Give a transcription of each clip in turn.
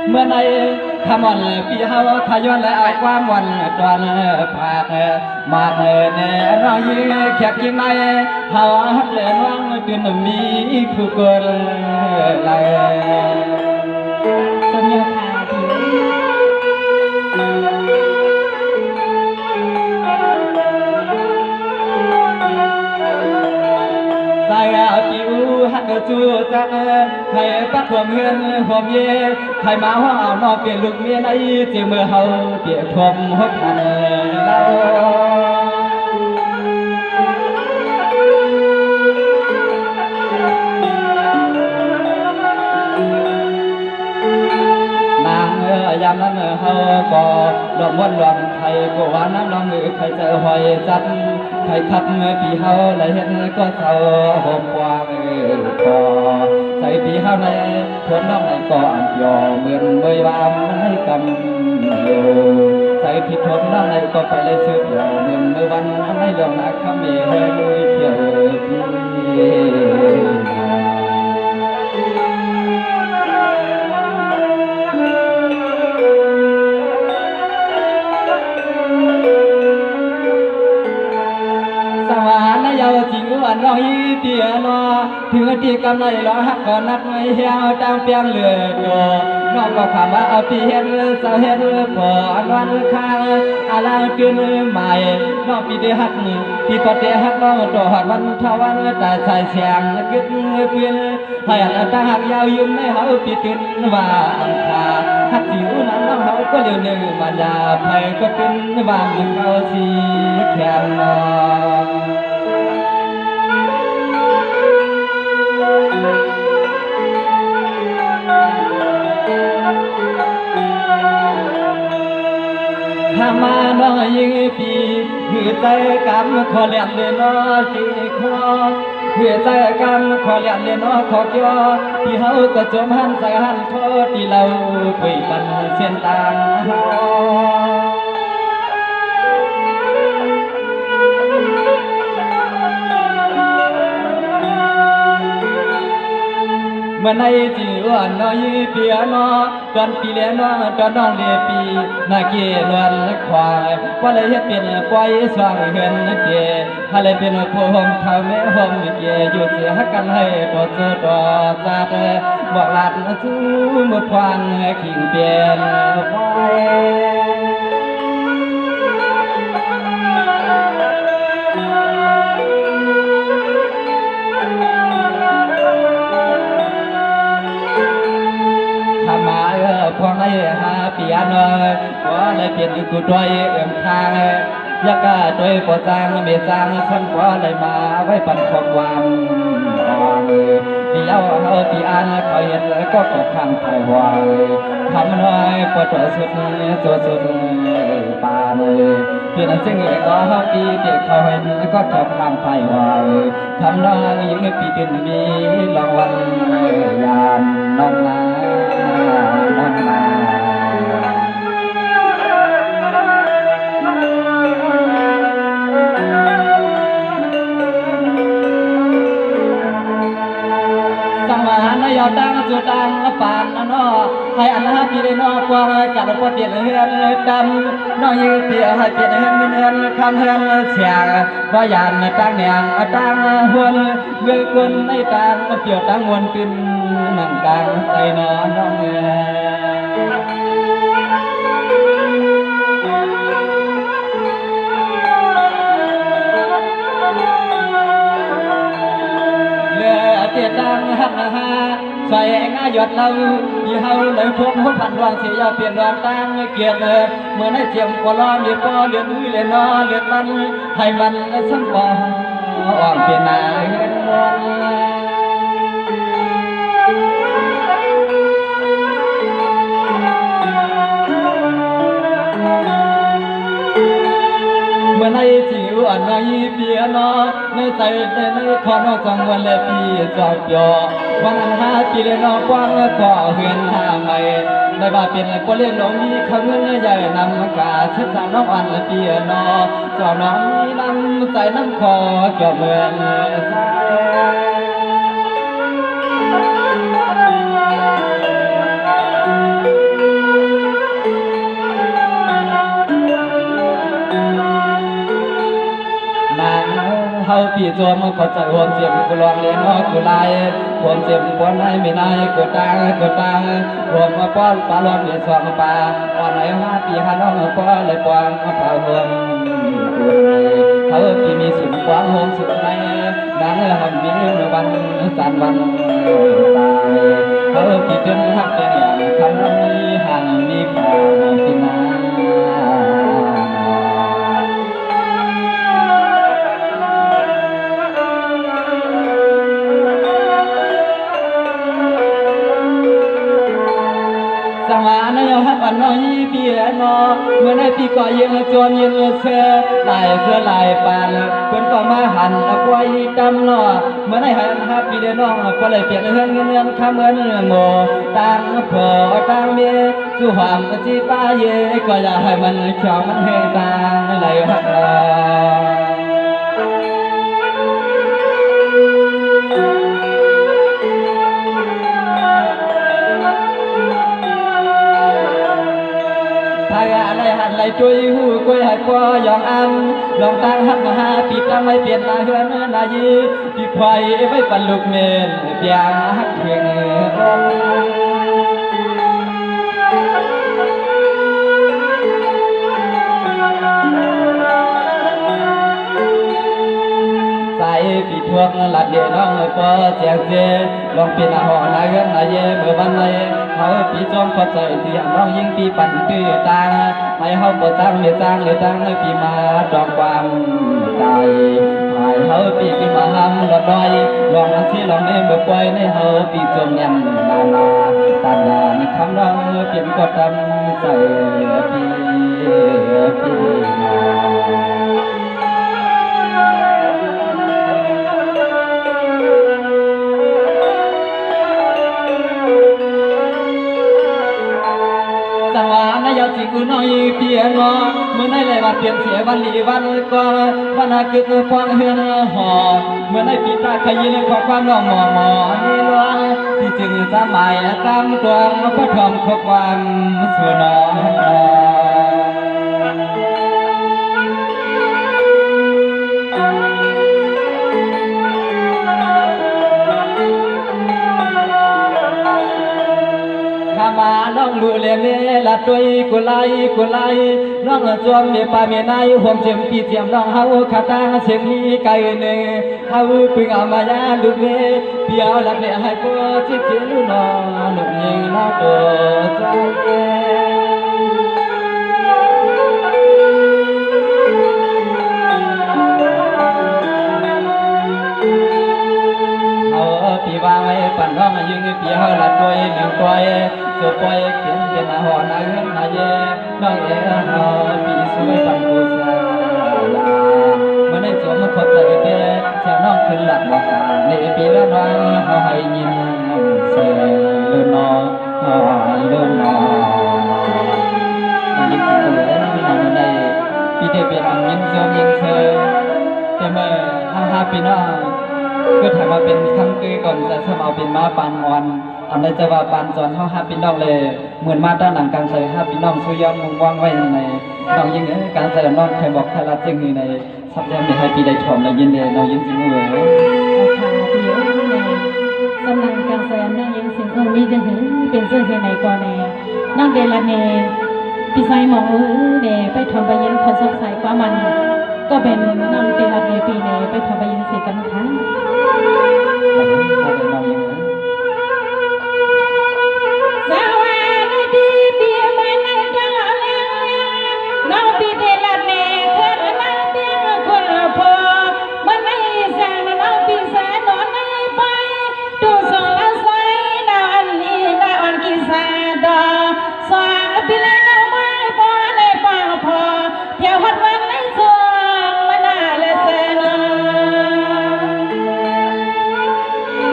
เมื่อในขมอนปีเฮาขย้อนและเอาความวันตอนผากมาเนรอยแขกกินในเฮาฮักและน้องตื่นมีผู้เกินไหลสัญญาค่ะพี่สายปิวฮักจูจังใครปักความเงินความเย่ใครมาห้องเอานอเปลี่ยนลูกเมียในเจียเมื่อเฮาเปลี่ยนพรมหกพันเล่านางยามนั้นเฮาก็ดอกม้วนดอกไข่ก็ว่าน้ำน้องใครจะหอยจัดใครขับปีเฮาและเห็นก็เศร้าหอมกว้างพอใส่ปีเฮาในทนน้องในก็อันยอเหมือนเมื่อวานให้กำอยู่ใส่ผิดทนน้องในก็ไปเลยซื้อเดียวเหมือนเมื่อวันให้เรื่องนักขมีให้เที่ยวพี่ยาวจริงวันน้อยเตียนอถึงที่กำไรร้อหักก่อนนักไม่เหี่ยวตามเปียงเลือดน้องก็คำว่าเอาปีเห็นสาวเห็นพออันวันข้างอะไรขึ้นใหม่น้องปีเดียหักปีก็เดียหักน้องตัวหัดวันทวันแต่ใส่เสียงกึศเปลี่ยนให้อันตาหักยาวยืมไม่เขาปีตินว่าอังคาหักจิ๋วนั้นน้องเขาก็เลี้ยวหนึ่งมันยาไผ่ก็ขึ้นว่ามันเขาสีแข็งน้องถ้ามาน้อยยิ่งปีหือใจกำขอเลี้ยงเลยน้อจีคอหือใจกำขอเลี้ยงเลยน้อขอยอที่เฮาก็จมหันใส่หันคอที่เราคุยปันเส้นต่างเฮาเมื่อในจีวันน้อยเปียนอตอนปีเลี้ยนอตอนน้องเลี้ยปีนาเกนวันควายว่าเลยเเป็นปล่อยสว่างเห็นเกฮาเลยเป็นพงเท่าแม่หอมเกอยู่เสียกันให้ตัวเจอตัวจัดบอกหลานสู้เมื่อควันขิงเปลี่ยนไปพอในหาปียนพอเลยเปลี่ยนกูด้วยทางยากาด้วยปอจางเมจางฉันพอเลยมาไว้ปันของวันปีเย้าเฮาปีอันคอยเห็นก็กดข้างไทยวายทำน้อยปวดตัวสุดตัวสุดปานพี่นั้นซึ่งก็เฮาปีเด็กเขาเห็นก็กดข้างไทยวายทำน้อยยิ่งปีตินมีรางวัลยานน้องนายอดังจุดังปานนอให้อันหาพี่ได้นอกว่าการพอเปลี่ยนเฮือนดำน้องยืดเปียให้เปลี่ยนเฮือนคำเฮือนเสียงว่ายานตั้งเนียงตั้งหวนเมื่อคนในตั้งเปี่ยวตั้งวนขึ้นนั่งกลางใส่นอนน้องเตียดังหันหาใส่ง่ายหยดเราที่เฮาเลยพบพันวางเสียเปลี่ยนดอนตั้งเกียรติเมื่อในเจียมปลอมมีปอเลือนเลือนนอเลือนมันให้มันสังปออ่อนเปลี่ยนนาเห็นวันเมื่อในจิ๋วอันน้อยเปียนอในใจในคอนอจังวันและปีจอบยอวันอันหาปีเลนอกว้างก็เหือนหาไม่ได้บาเป็นก็เล่นน้องมีข้าวเงินใหญ่นำกาเช็ดสามน้องอันและเปียนอจอน้องมีน้ำใจน้ำคอเกี่ยวเมืองใจ เ เขาปีจวมก็จะรวมเจียมกุลองเลี้ยนอกุลายรวมเจียมปนให้ไม่นายกุตารวมมาป้อนปลาลมเลี้ยสองปลาวันไหน5 ปีน้องป้อนเลยปอนมาเผารวมเขาปีมีสุนกว้างหงสุดในนางหำมีวันสันวันตายเขาปีเป็นหักเป็นอย่างคำรำมีหันมีผ่านปีนาสังหารยหักอันน้อยปีนอเมื่อในปีก่อยังจวนยังเสือลายเสือลายปานเพิ่นก็มาหันกวยดำนอเมื่อในหัน5 ปีน้องก็เลยเปลี่ยนเงินคำเงินโมต่างพ่อต่างเมียสู่หอมจีป้าเย่ก็อย่าให้มันเขียวมันเฮตางไหลหักไรจุยหูกวยให้พ่อยองอันลองตั้งหัก5 ปีตั้งไม่เปลี่ยนนาเฮือนนายีปีไฟไว้ปันลูกเมนเปียงหักเพียงใส่ปีทวงหลัดเดียน้องปอเจียงเจลองเป็นอาหอนาเฮือนนาเยเมื่อวันไหนเขาปีจอมพอใจที่น้องยิ่งปีปั่นตื้อตาให้เขาปวดจ้างเมียจ้างเลยตั้งปีมาจองความใจให้เขาปีขึ้นมาห้ำลอดดอยลองที่ลองเล่นเบิกไว้ในเขาปีจมยันนาตาดานคำร้องเปลี่ยนก็ทำใจปีสังวานายจิกุน้อยเปียนอเมื่อในเลยว่าเปลี่ยนเสียวันลีวันก่อนวันอาคิดพวงเฮือนหอเมื่อในปีตาขยินความน้องหมอนี่ล้วนที่จึงจะหมายตามตวงพระทอมขความสุนมาน้องดูเลี้ยงละตัวกุไลน้องจวมมีปามีนายห่วงเจียมปีเจียมน้องเฮาขาตาเสียงนี้ไกลเนเฮาพึ่งเอามายาลูกเนเปียวละเนให้พ่อจิตเจลูนอหนุ่มยิงน้องตัวใจปีวางไว้ปั่นน้องยิงเปียวละตัวหนึ่งตัวตัวปล่อยเขียนเป็นอาหอนาเฮือนนาเยน้องหอปีสวยปั่นกุศลเมื่อในสวมขอบใจเป้เจ้าน้องขึ้นหลักบอกในปีละน้องเขาให้ยินเสียลุนอลุนอยิงตัวเหลือไม่นานในปีเดียวเป็นอันยิงสวมยิงเธอแต่เมื่อ5 ปีน้องก็ถามว่าเป็นคำคือก่อนจะสมัครเป็นม้าปานอ่อนอันใดจะว่าปานจอน5 ปีน้องเลยเหมือนมาด้านหลังการใส่5 ปีน้องสุยอมมุงว่างไว้ในน้องยิงการใส่น้องเคยบอกทาราจึงในสับแยมในให้ปีได้ชมในยินเลยน้องยิงจริงเลยค่ะพี่เอ๋สำนักการแสดงน้องยิงสิงห์มีจะถึงเป็นเสื้อเชียงในก่อนในน้องเดลเนพี่ไซมองเดไปทำไปยินคนสดใสกว่ามันก็เป็นน้องเดลเนปีเนไปทำไปยินเสียกันค่ะเ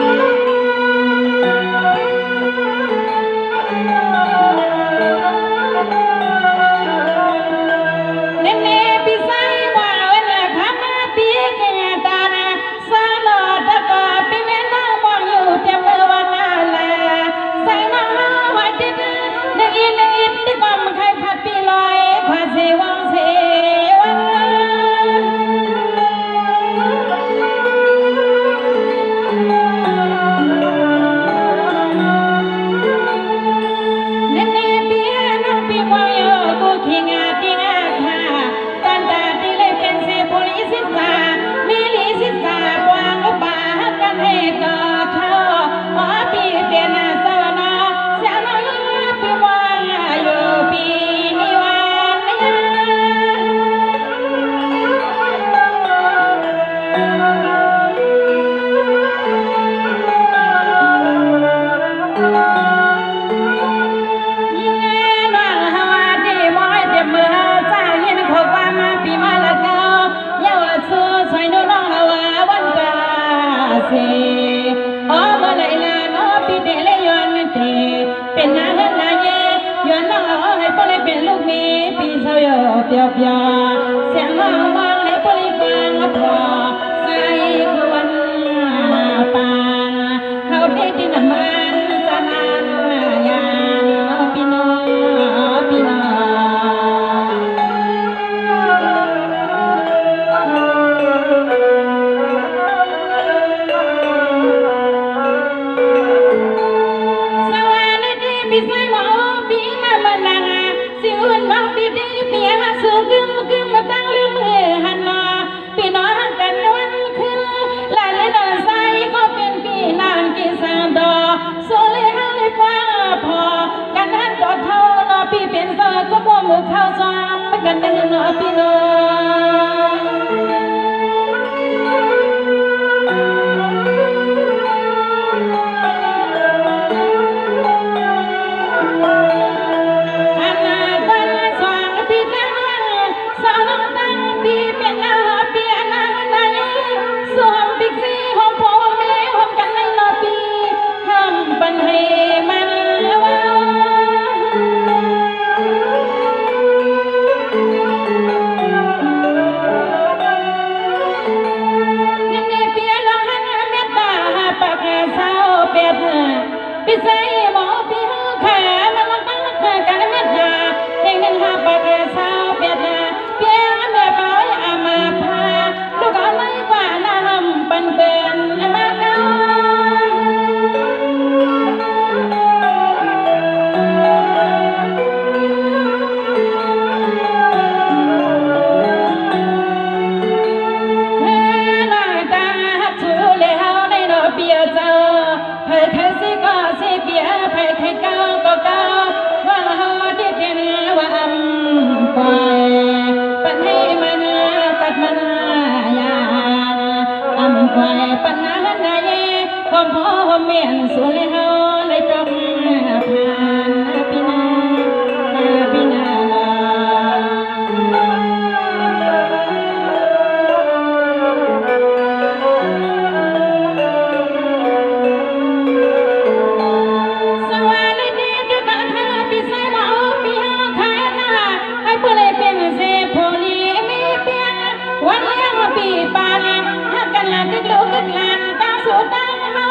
ปียวเปียวเสียงร้องว่าให้บริฟังพอใส่ควรปานเขาได้ที่น้ำมันจะนานยานพี่น้องพี่น้องพี่ใส่หมอพี่มาบันลังสิอุ่นมองพี่ดีเปียมาสูงกึ่มมาตั้งลืมมือหันมาพี่น้องกันวันขึ้นลายเลยนอนใส่ก็เป็นพี่นานกินสามดอกโซเลยหันเลยฟ้าพอกันหันดอกเท่านอพี่เป็นเสือก็บ่มือเข้าซ้อมกันได้นอพี่น้องพี่ใส่หมอพี่ขามันลงตั้งกันเม็ดยาเองนั่งหาปากสาวเปียดาเปียแม่ป้อยอามาพาลูกอะไรกว่าน้ำปันเป็นมาเก้าปัญหาไหนคมพ่อเมียนสุริเฮาในตรงผ่านพี่นาพี่นาสวัสดีด้วยกันเธอพี่ใส่หมอพี่เฮาขายหน้าให้เพื่อนเป็นเซโพลีมีเปียวันเลี้ยงปีปานกันลานกันลูกกันลานตาสูตาเฮา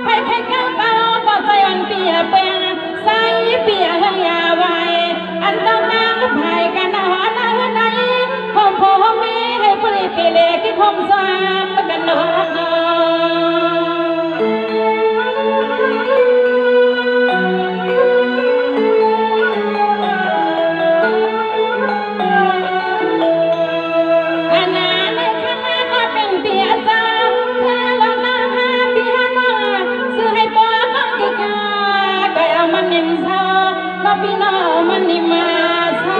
ไปใครเข้าเป่าก็ใจอันเปียเป็นใส่เปียให้ยาไว้อันต้องนางไผ่กันหอนาไหนผมพ่อมีให้ปริปิเลกิคมสามกันนอกพี่น้องมันนี่มาซา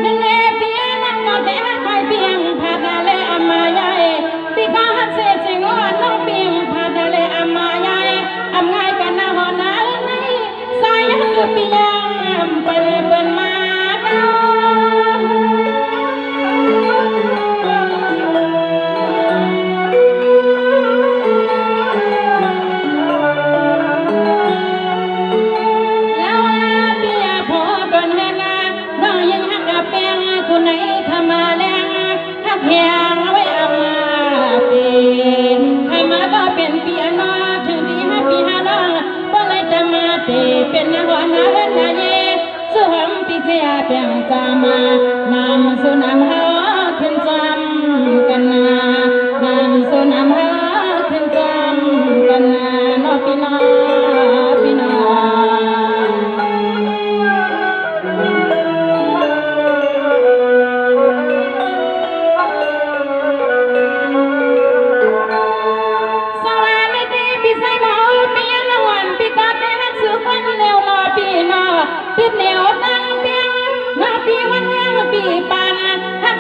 เนเปียนั่งนอนแต่ไม่เปียงพาดาเลอามาใหญ่พี่ข้าหัดเสียจริงว่าน้องเปียงพาดาเลอามาใหญ่อำง่ายกันนะหอนาในสายคือเปียงไปเปินมาในธรรมาแรงหักแหงไว้อามาปีให้มาก็เป็นปีนอถึงที่ห้าปีห้าน้องก็เลยจะมาเตเป็นนักวันนาเฮนาเยสุหัมปีเสียเปียงจามานำสุนำหาขึ้นจำกันนานำสุนำหาขึ้นจำกันนานอพี่น้องพี่น้องพี่แนวตั้งเปียงนาปีวันเลี้ยงปีปานหัก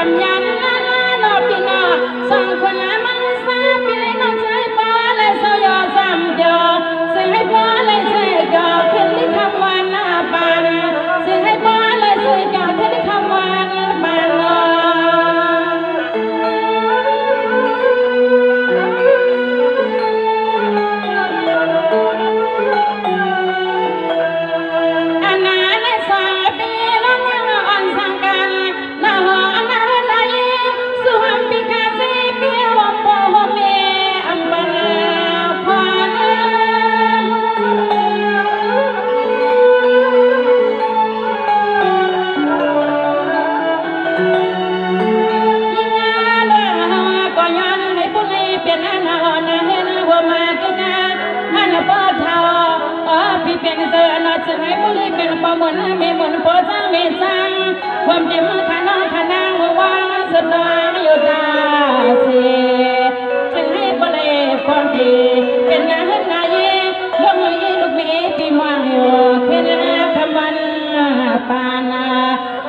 ำยันละนอปีนอสองคนละมันซาปีเลยน้องชายป้าและสยอซ้ำยอเสียให้ป้าและเสียกอขึ้นที่คำวันหน้าปานเสียให้ป้าและเสียกอขึ้นที่คำวันปานเป็นเสือหน้าจะให้บุรีเป็นปอมนมีมนปอจังมีจังความเจ็บมือขาน้องขานาว่างสุดน้อยอยู่ตาเสียจึงให้บุรีพอดีเป็นงานนายลงมือลูกมีปีมาอยู่เพื่อนคำวันปานา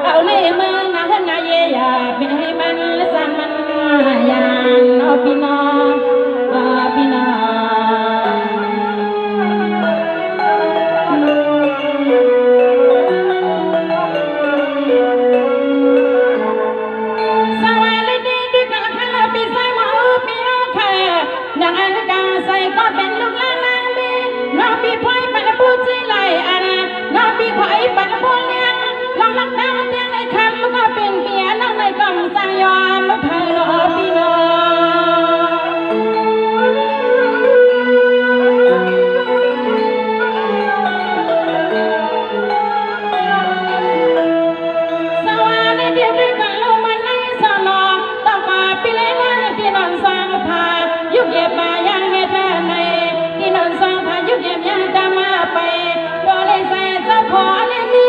เอาเล่มืองานนายอย่าเป็นให้มันสั่นมันยานเอาพี่น้องพี่น้องดังอันกาใส่ก็เป็นลูกหลานนางดีน้องพี่พลอยปันผู้ใจไหลอันน้องพี่พลอยปันผู้เลี้ยงลองลักดาวเตียงในคำก็เป็นเบียน้องในกล่องสั่งยอมพายรอพี่น้องสวัสดีเดียวด้วยกันลูกมันในสนอต้องมาพี่เลี้ยงพี่นอนสร้างพายุเก็บมายังเหตุในที่นอนสร้างพายุเก็บยังตามมาไปบ่เลยใส่เจ้าพอเลยมี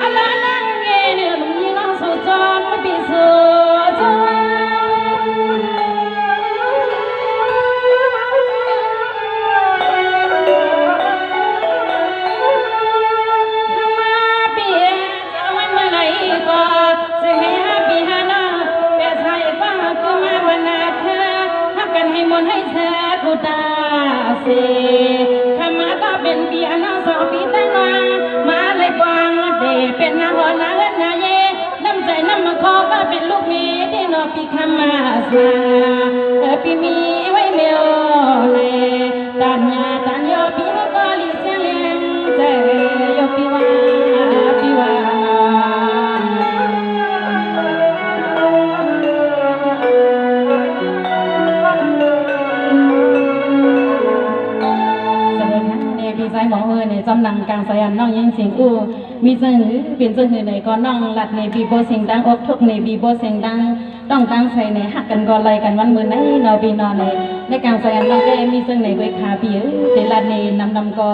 อะไรนั่งเงี้ยเนี่ยลุงยิ่งน้องสู่จอมไม่ปีสู่จอมมาเปียจะวันเมื่อไหร่ก็จะให้หาปีหาน้องแต่ใส่ก็คือมาวันนาเธอกันให้มนให้เธอกูตาเสขมาก็เป็นปีอันน้องสองปีตั้งนานมาเลยกวางเดเป็นนาหัวนาเอิ้นนาเยน้ำใจน้ำมาคอก็เป็นลูกมีที่นอปีขมาสาปีมีไว้เมียวในตานยาตานยอปีก็ลิเสียงเลี้ยงใจยอปีว่าปีว่าพี่ชายหมอเนี่ยจำนังกลางสยันน้องยังเสียงอู้มีเสียงเป็นเสียงหือในก็น้องหลัดในบีโบเสียงดังอกทุกในบีโบเสียงดังต้องตั้งใส่ในหักกันก็ไล่กันวันมือในนอบีนอนในกลางสยันน้องก็มีเสียงในด้วยขาบีเดลัดในนำก็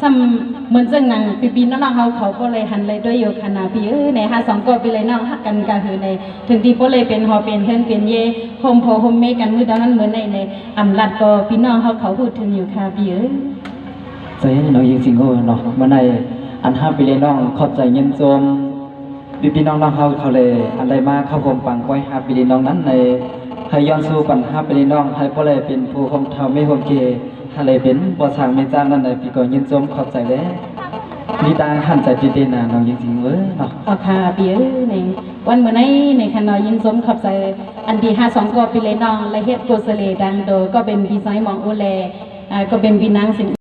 ซ้ำเหมือนเสียงหนังปีน้องเขาก็เลยหันเลยด้วยอยู่ขนาดบีในหาสองก็ไปเลยน้องหักกันกะหือในถึงที่ก็เลยเป็นหอเป็นเฮือนเป็นเย่โฮมโพโฮมเมกันมือตอนนั้นเหมือนในอำลัดก็พี่น้องเขาพูดถึงอยู่ค่ะบีใจน้องยิงสิงโง่เนาะเมื่อในอันห้าไปเลยน้องขอบใจเงินโจมพี่น้องเขาเลยอันใดมาเข้าผมปังไว้ห้าไปเลยน้องนั้นในให้ย้อนสู้ปัญหาไปเลยน้องให้พ่อเลยเป็นผู้คมเท่าไม่คมเกให้เลยเป็นบ่สร้างไม่จ้างนั่นในพี่ก็เงินโจมขอบใจแล้วนี่ตาหันใจพี่เดน่ะน้องยิงสิงเว้ยเนาะเอาค่ะพี่ในวันเมื่อในขณะยินสมขอบใจอันที่52ก็ไปเลยน้องและเฮ็ดโกเสเลดังโดก็เป็นพี่ชายมองโอแลก็เป็นพี่นางสิ